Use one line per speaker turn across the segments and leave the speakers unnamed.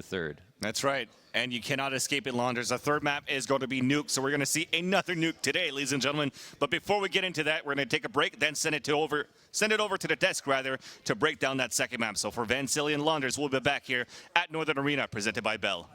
third.
That's right. And you cannot escape it, Launders. The third map is going to be Nuke, so we're going to see another Nuke today, ladies and gentlemen. But before we get into that, we're going to take a break, then send it over to the desk, rather, to break down that second map. So for Vansili and Launders, we'll be back here at Northern Arena, presented by Bell.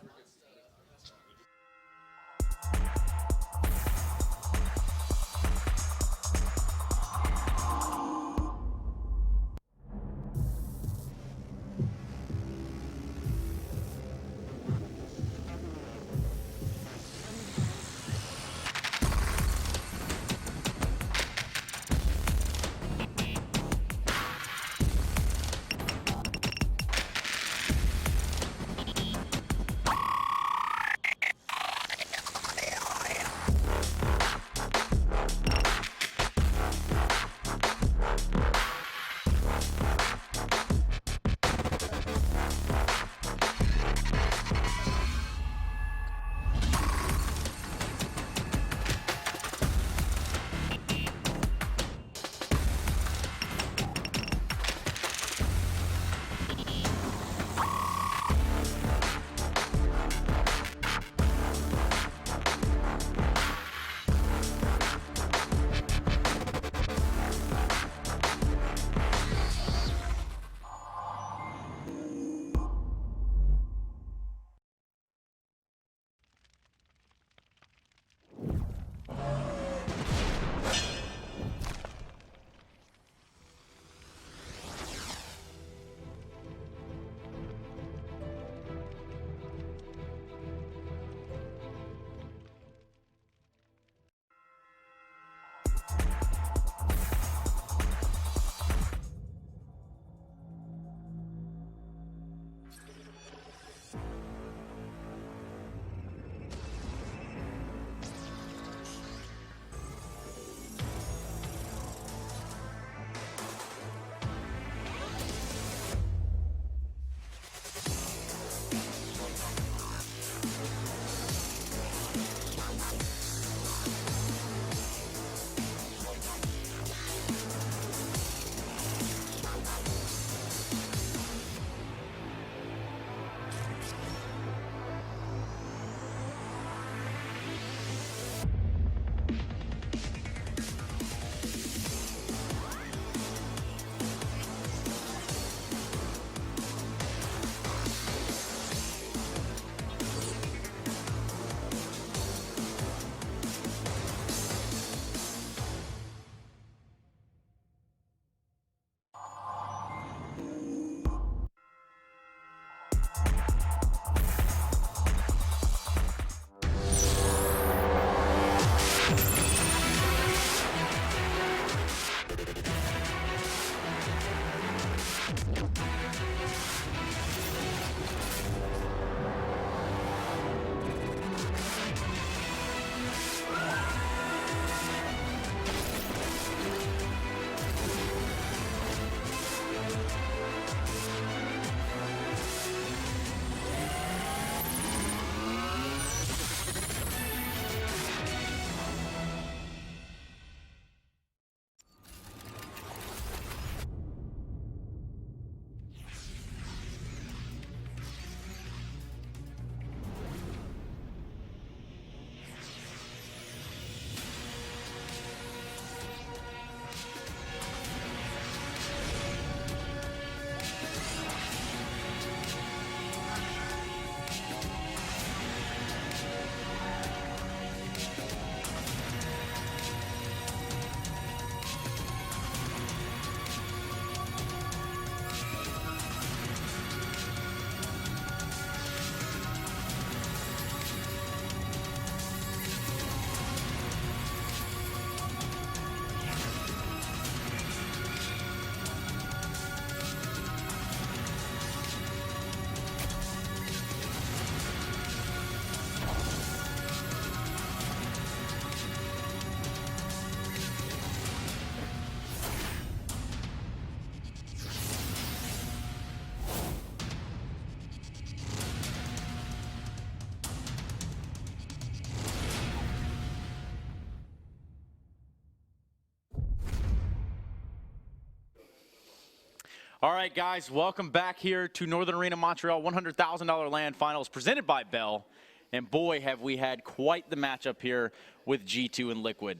All right, guys, welcome back here to Northern Arena Montreal $100,000 land finals presented by Bell. And boy, have we had quite the matchup here with G2 and Liquid.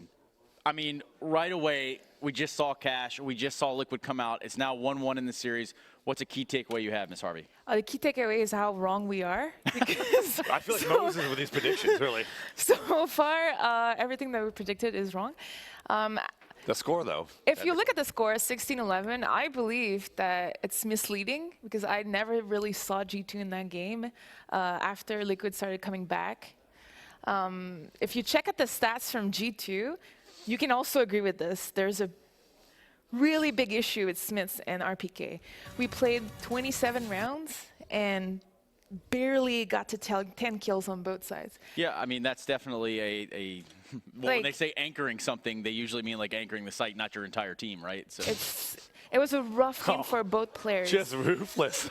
I mean, right away, we just saw Cash. We just saw Liquid come out. It's now 1-1 in the series. What's a key takeaway you have, Ms. Harvey?
The key takeaway is how wrong we are. Because
I feel like Moses with these predictions, really.
So far, everything that we predicted is wrong.
The score, though.
If you look at the score, 16-11, I believe that it's misleading because I never really saw G2 in that game after Liquid started coming back. If you check out the stats from G2, you can also agree with this. There's a really big issue with Smiths and RPK. We played 27 rounds and barely got to 10 kills on both sides.
Yeah, I mean, that's definitely a well, when they say anchoring something, they usually mean like anchoring the site, not your entire team, right? So
it was a rough game for both players.
Just ruthless.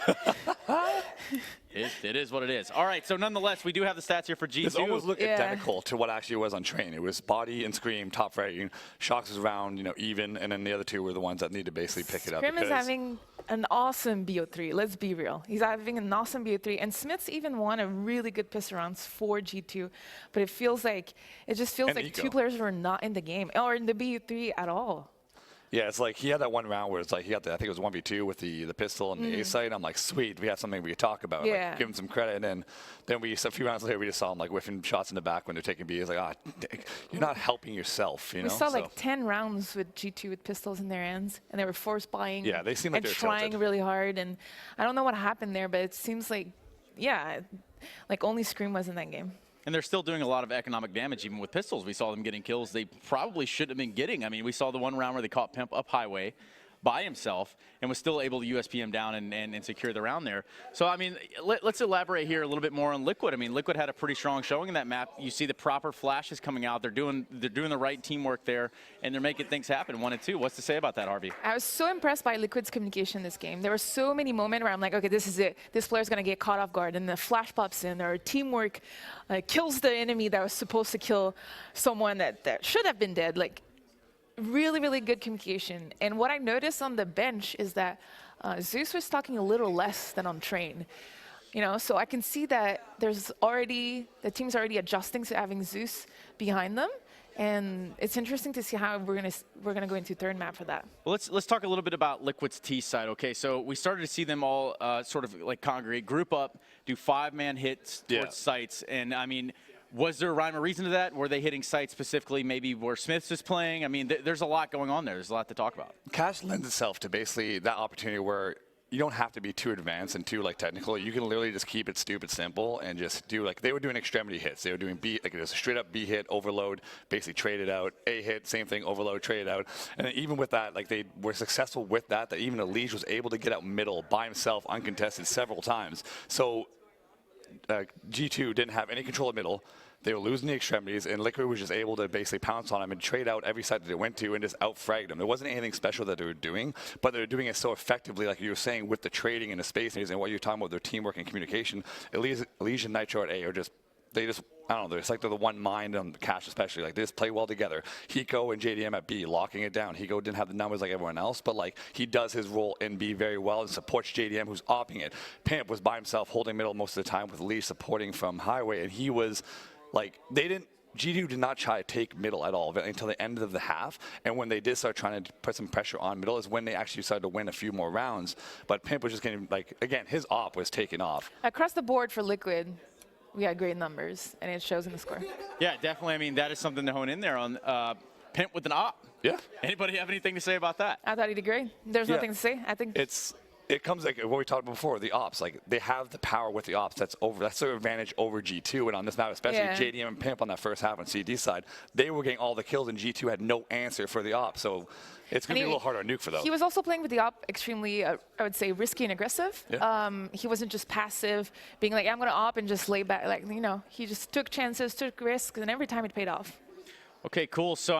It is what it is. All right, so nonetheless, we do have the stats here for G2.
This almost looked identical to what actually was on Train. It was Body and Scream, top fragging. Shocks was around, even, and then the other two were the ones that need to basically pick it up.
Scream is having an awesome BO3, let's be real. He's having an awesome BO3, and Smiths even won a really good pistol rounds for G2, but it feels like, like two players were not in the game, or in the BO3 at all.
Yeah, it's like he had that one round where it's like he got I think it was 1v2 with the pistol and the A site. I'm like, sweet, we have something we could talk about.
Yeah.
Like, give him some credit. And then a few rounds later, we just saw him like whiffing shots in the back when they're taking B. It's like, you're not helping yourself,
We saw like 10 rounds with G2 with pistols in their hands, and they were force buying.
Yeah, they seem like they're
trying
tilted.
really hard, and I don't know what happened there, but it seems like, like only Scream was in that game.
And they're still doing a lot of economic damage, even with pistols. We saw them getting kills they probably shouldn't have been getting. I mean, we saw the one round where they caught Pimp up highway by himself and was still able to USP him down and secure the round there. So, I mean, let's elaborate here a little bit more on Liquid. I mean, Liquid had a pretty strong showing in that map. You see the proper flashes coming out. They're doing the right teamwork there, and they're making things happen 1 and 2. What's to say about that, Harvey?
I was so impressed by Liquid's communication in this game. There were so many moments where I'm like, okay, this is it. This player's going to get caught off guard, and the flash pops in, or teamwork kills the enemy that was supposed to kill someone that should have been dead. Like, really, really good communication. And what I noticed on the bench is that Zeus was talking a little less than on Train. So I can see that the team's already adjusting to having Zeus behind them. And it's interesting to see how we're gonna go into third map for that.
Well, let's talk a little bit about Liquid's T side. Okay, so we started to see them all sort of like congregate, group up, do 5-man hits towards sites, and I mean, was there a rhyme or reason to that? Were they hitting sites specifically, maybe where Smiths is playing? I mean, there's a lot going on there. There's a lot to talk about.
Cash lends itself to basically that opportunity where you don't have to be too advanced and too technical. You can literally just keep it stupid simple and just do they were doing extremity hits. They were doing B, just a straight up B hit, overload, basically trade it out. A hit, same thing, overload, trade it out. And then even with that, they were successful with that even Elige was able to get out middle by himself, uncontested several times. So G2 didn't have any control of middle. They were losing the extremities, and Liquid was just able to basically pounce on them and trade out every side that they went to and just out-frag them. There wasn't anything special that they were doing, but they were doing it so effectively, like you were saying, with the trading and the spacings and what you're talking about, their teamwork and communication. Elige and Nitro at A are I don't know, it's like they're the one mind on the Cash especially. They just play well together. Hiko and JDM at B, locking it down. Hiko didn't have the numbers like everyone else, but he does his role in B very well and supports JDM, who's opping it. Pimp was by himself holding middle most of the time with Elige supporting from highway, and he was G2 did not try to take middle at all until the end of the half, and when they did start trying to put some pressure on middle is when they actually started to win a few more rounds. But Pimp was just getting, again, his op was taking off.
Across the board for Liquid, we had great numbers, and it shows in the score.
Yeah, definitely. I mean, that is something to hone in there on. Pimp with an op.
Yeah.
Anybody have anything to say about that?
I thought he did great. There's nothing to say. I think
it comes like what we talked about before, the ops. They have the power with the ops. That's their advantage over G2. And on this map, especially JDM and Pimp on that first half on CD side, they were getting all the kills, and G2 had no answer for the ops. So it's going to be a little harder to nuke for those.
He was also playing with the op extremely, I would say, risky and aggressive.
Yeah.
He wasn't just passive, being like, I'm going to op and just lay back. He just took chances, took risks, and every time it paid off.
Okay, cool. So